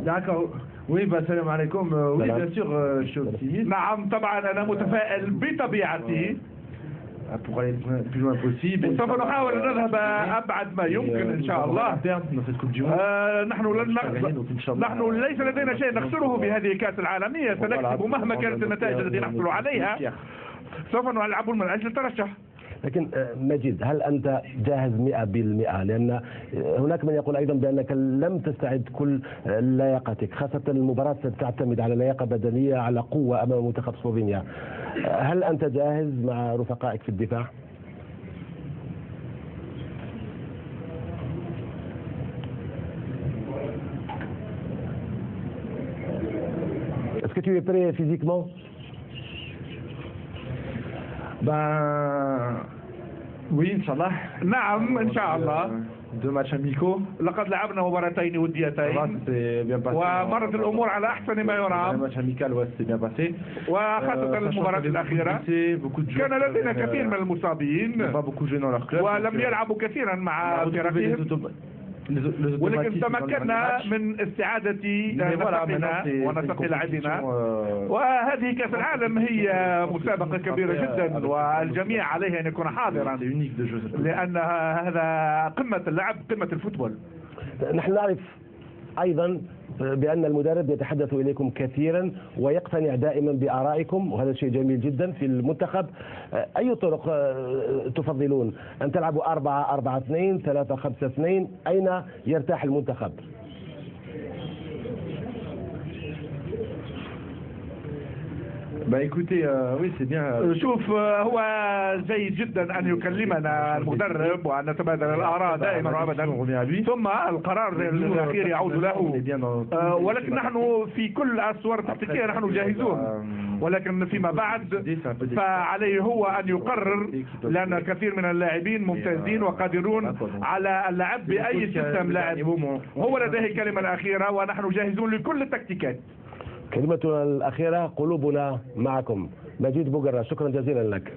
D'accord. Oui, bah, salam alaikum. Oui, bien sûr, je suis optimiste. نعم طبعا أنا متفائل بطبيعتي. Pour aller le plus loin possible. سوف نحاول أن نذهب أبعد ما يمكن إن شاء الله. نحن ليس لدينا شيء نخسره بهذه الكأس العالمية، سنكسب مهما كانت النتائج التي نحصل عليها. سوف نلعب من أجل الترشح. لكن مجيد، هل أنت جاهز 100%؟ لأن هناك من يقول أيضا بأنك لم تستعد كل لياقتك، خاصة المباراة ستعتمد على لياقة بدنية، على قوة أمام منتخب سلوفينيا. هل أنت جاهز مع رفقائك في الدفاع؟ Est-ce que tu es prêt physiquement? Ben oui, Inch'Allah. نعم إن شاء الله. Deux matchs amicaux. لقد لعبنا مباراتين وديتين ومرت الأمور على أحسن ما يرام. match amical, ouais, c'était bien passé. وخاصة المباراة الأخيرة كان لدينا كثير من المصابين ولم يلعبوا كثيرا مع فرقهم، ولكن تمكنا من استعادة نفسنا ونسق لاعبنا. وهذه كأس العالم هي مسابقة كبيرة جدا والجميع عليه أن يكون حاضرا، لأن هذا قمة اللعب، قمة الفوتبول. نحن نعرف أيضا بأن المدرب يتحدث إليكم كثيرا ويقتنع دائما بآرائكم، وهذا شيء جميل جدا في المنتخب. أي طرق تفضلون؟ أن تلعبوا 4-4-2 3-5-2؟ أين يرتاح المنتخب؟ Bah écoutez, oui c'est bien. شوف، هو جيد جدا أن يكلمنا المدرب وأن نتبادل الآراء دائما وأبدا، ثم القرار الأخير يعود له. ولكن نحن في كل الصور التكتيكية نحن جاهزون، ولكن فيما بعد فعليه هو أن يقرر، لأن كثير من اللاعبين ممتازين وقادرون على اللعب بأي سيستم لاعب. هو لديه الكلمة الأخيرة ونحن جاهزون لكل التكتيكات. كلمتنا الأخيرة: قلوبنا معكم. مجيد بوغرة، شكرا جزيلا لك.